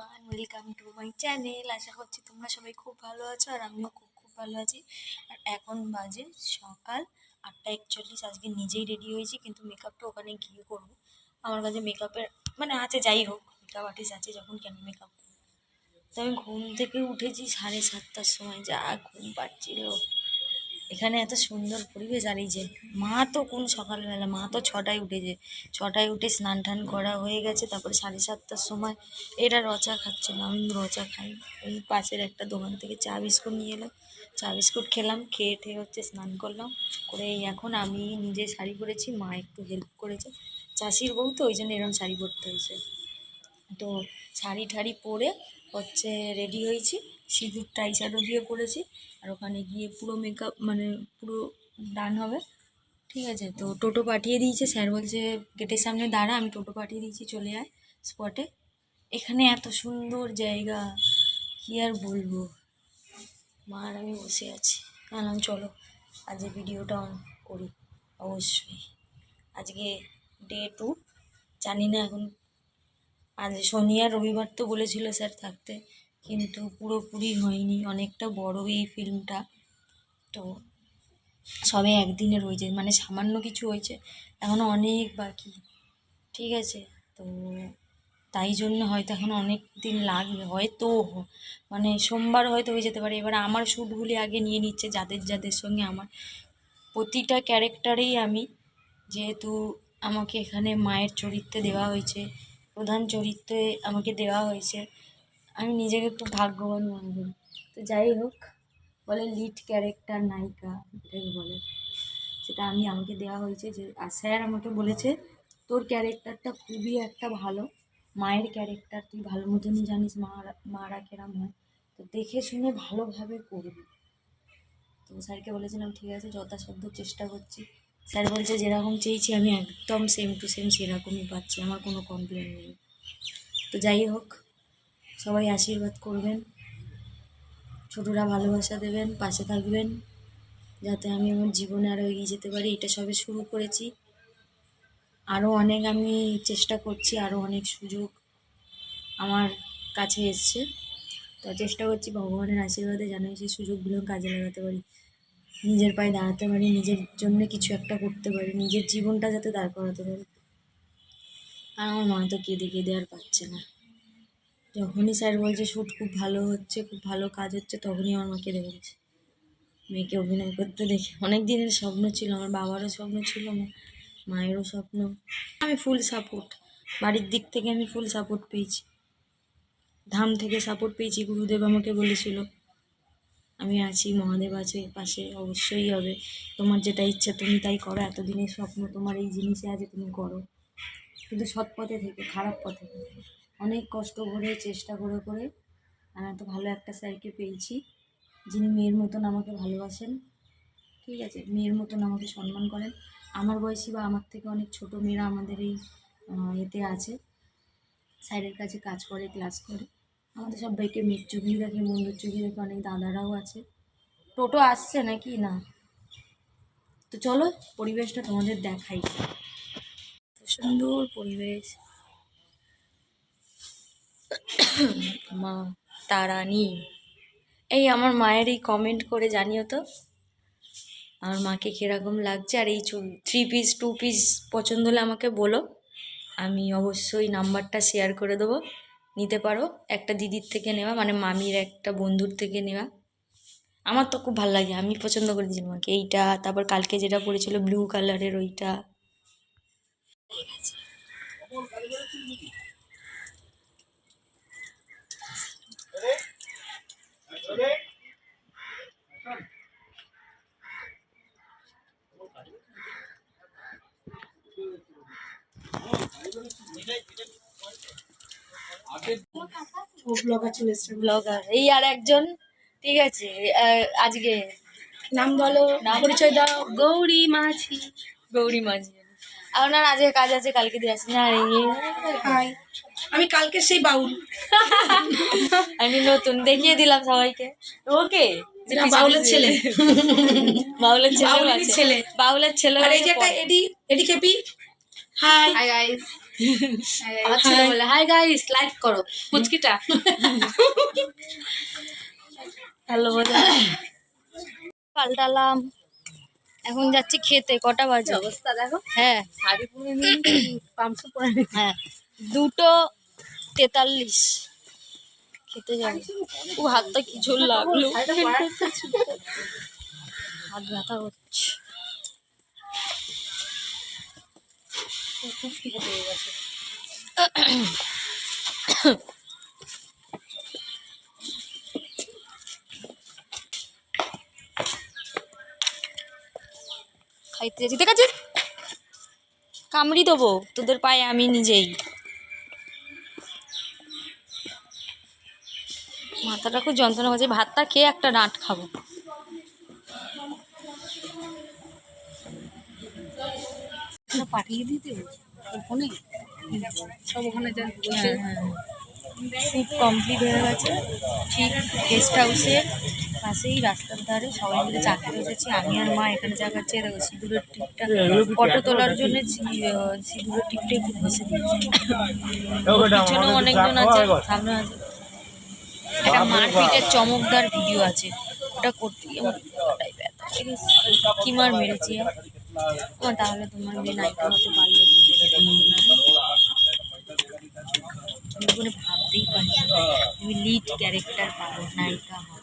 Everyone, welcome to my channel. আশা করছি তোমরা সবাই খুব ভালো আছো আর আমিও খুব ভালো আছি। আর এখন বাজে সকাল 8:41। আজকে নিজেই রেডি হয়েছি, কিন্তু মেকআপটা ওখানে গিয়ে করবো। আমার কাছে মেকআপের মানে আছে, যাই হোক মেকআপ আর্টিস্ট আছে যখন, কেন মেকআপ করবো। তো আমি ঘুম থেকে উঠেছি 7:30টার সময়, যা ঘুম পাচ্ছিল। এখানে এত সুন্দর পরিবেশ, আর এই যে মা তো কোন সকালবেলা, মা তো 6টায় উঠেছে। 6টায় উঠে স্নান টান করা হয়ে গেছে, তারপরে 7:30টার সময় এরা রচা খাচ্ছিল, আমি রচা খাই। এই পাশের একটা দোকান থেকে চা বিস্কুট নিয়ে এলো, চা বিস্কুট খেলাম, খেয়ে ঠেয়ে হচ্ছে স্নান করলাম করে এই এখন আমি নিজে শাড়ি পরেছি, মা একটু হেল্প করেছে, চাষির বউ তো ওই জন্য এরকম শাড়ি পরতে হয়েছে। তো শাড়ি ঠাড়ি পরে হচ্ছে রেডি হয়েছি, সিঁদুর টাই শ্যাডো দিয়ে পরেছি। আর ওখানে গিয়ে পুরো মেকআপ মানে পুরো ডান হবে, ঠিক আছে। তো টোটো পাঠিয়ে দিয়েছে, স্যার বলছে গেটের সামনে দাঁড়া, আমি টোটো পাঠিয়ে দিয়েছি, চলে আয় স্পটে। এখানে এত সুন্দর জায়গা, কী আর বলবো। মা আর আমি বসে আছি, বললাম চলো আজকে ভিডিওটা অন করি। অবশ্যই আজকে ডে 2, জানি না এখন। আজ শনি আর রবিবার তো বলেছিল স্যার থাকতে, কিন্তু পুরোপুরি হয়নি, অনেকটা বড় এই ফিল্মটা। তো সবে একদিনের হয়েছে, মানে সামান্য কিছু হয়েছে, এখনও অনেক বাকি, ঠিক আছে। তো তাই জন্য হয়তো এখন অনেক দিন লাগবে, হয়তো মানে সোমবার হয়তো হয়ে যেতে পারে। এবার আমার শ্যুটগুলি আগে নিয়ে নিচ্ছে, যাদের যাদের সঙ্গে আমার প্রতিটা ক্যারেক্টারেই আমি, যেহেতু আমাকে এখানে মায়ের চরিত্রে দেওয়া হয়েছে, প্রধান চরিত্রে আমাকে দেওয়া হয়েছে, আমি নিজেকে খুব ভাগ্যবান মনে করি। তো যাই হোক, বলে লিড ক্যারেক্টার নায়িকা, এটাই বলে, সেটা আমাকে দেওয়া হয়েছে। যে আর স্যার আমাকে বলেছে তোর ক্যারেক্টারটা খুবই একটা ভালো মায়ের ক্যারেক্টার, তুই ভালো মতনই জানিস মারা কেরাম হয়, তো দেখে শুনে ভালোভাবে করবি। তো স্যারকে বলেছিলাম ঠিক আছে, যথাসাধ্য চেষ্টা করছি। স্যার বলছে যেরকম চেয়েছি আমি একদম সেম টু সেম সেরকমই পাচ্ছি, আমার কোনো কমপ্লেন নেই। তো যাই হোক, সবাই আশীর্বাদ করবেন, ছোটরা ভালোবাসা দেবেন, পাশে থাকবেন, যাতে আমি আমার জীবনে আরও এগিয়ে যেতে পারি। এটা সবে শুরু করেছি, আরও অনেক আমি চেষ্টা করছি, আরও অনেক সুযোগ আমার কাছে এসছে। তো চেষ্টা করছি ভগবানের আশীর্বাদে যেন সেই সুযোগগুলো কাজে লাগাতে পারি, নিজের পায়ে দাঁড়াতে পারি, নিজের জন্য কিছু একটা করতে পারি, নিজের জীবনটা যাতে দাঁড় করাতে পারি। আর আমার মা তো কেঁদে কেঁদে আর পাচ্ছে না। যখনই স্যার বলছে শ্যুট খুব ভালো হচ্ছে, খুব ভালো কাজ হচ্ছে, তখনই আমার মা কেঁদে বলছে। মেয়েকে অভিনয় করতে দেখে অনেক দিনের স্বপ্ন ছিল, আমার বাবারও স্বপ্ন ছিল, আমার মায়েরও স্বপ্ন। আমি ফুল সাপোর্ট, বাড়ির দিক থেকে আমি ফুল সাপোর্ট পেয়েছি, ধাম থেকে সাপোর্ট পেয়েছি। গুরুদেব আমাকে বলেছিল আমি আছি, মহাদেব আছে পাশে, অবশ্যই হবে, তোমার যেটা ইচ্ছা তুমি তাই করো, এতদিনের স্বপ্ন তোমার এই জিনিসে আছে, তুমি করো, কিন্তু সৎ পথে থেকে, খারাপ পথে থেকে। অনেক কষ্ট করে চেষ্টা করে করে আমি এত ভালো একটা স্যারকে পেয়েছি, যিনি মেয়ের মতন আমাকে ভালোবাসেন, ঠিক আছে, মেয়ের মতন আমাকে সম্মান করেন। আমার বয়সী বা আমার থেকে অনেক ছোট মেয়েরা আমাদের এই এতে আছে, স্যারের কাছে কাজ করে, ক্লাস করে, আমাদের সবাইকে মেয়ের চোখেই দেখে, বন্ধুর চোখে দেখে। অনেক দাদারাও আছে। টোটো আসছে নাকি না? তো চলো পরিবেশটা তোমাদের দেখাই, সুন্দর পরিবেশ। মা তারানি, এই আমার মায়ের এই কমেন্ট করে জানিও তো আমার মাকে কীরকম লাগছে। আর এই 3 পিস 2 পিস পছন্দ হলে আমাকে বলো, আমি অবশ্যই নাম্বারটা শেয়ার করে দেবো, নিতে পারো। একটা দিদির থেকে নেওয়া, মানে মামির একটা বন্ধুর থেকে নেওয়া। আমার তো খুব ভালো লাগে, আমি পছন্দ করেছিলাম আমাকে এইটা, তারপর কালকে যেটা পরেছিল ব্লু কালারের ওইটা। ব্লগার এই আর একজন, ঠিক আছে। আজকে নাম বলো, পরিচয় দাও। গৌরী মাঝি, গৌরী মাঝি। আপনার আজকে কাজ আছে, কালকে দিয়ে আসেন। আর হাই, আমি কালকে সেই বাউল, আমি নতুন দেখিয়ে দিলাম সবাইকে। ওকে বাউলের ছেলে, বাউলের ছেলে, বাউলের ছেলে। আর এই যে একটা এডি খেপি। হাই হাই গাইস, বলে হাই গাইস লাইক করো পুচকিটা। হ্যালো বলে পাল্টালাম, এখন যাচ্ছি খেতে। কটা বাজে? অবস্থা দেখো, হ্যাঁ শাড়ি পরে নিয়ে পামসু পরে নিয়ে। হ্যাঁ 2:43 খেতে যাবো। ও হাতটা কি ঝোল লাগলো, হাত ব্যথা হচ্ছে। খুব খিদে পেয়ে গেছে। খাইতে যাচ্ছি, ঠিক আছে কামড়ি দেবো তোদের পায়ে আমি নিজেই। মাথাটা খুব যন্ত্রণা হচ্ছে, ভাতটা খেয়ে একটা ডাঁট খাবো। পাঠিয়ে দিতে ফোনে সব ওখানে যা হ্যাঁ হ্যাঁ শুট কমপ্লিট হয়ে গেছে। ঠিক গেস্ট হাউসের পাশেই রাস্তার ধারে সবাই মিলে চা খেতে এসেছি। আমি আর মা এখানে চা খাচ্ছি। দেখো সিঁদুরের টিপটা ফটো তোলার জন্য সিঁদুরের টিপটা একটু ঘষে দিয়েছি। পিছনেও অনেকজন আছে, সামনে আছে। একটা মারপিটের চমকদার ভিডিও আছে, ওটা করতে গিয়ে আমার পুরোটাই ব্যথা লেগেছে। কি মার মেরেছি আমার, তাহলে তোমার মেয়ে নায়িকা হতে পারলো না? আমি কোনো ভাবতেই পারি না তুমি লিড ক্যারেক্টার পাবো, নায়িকা হবে।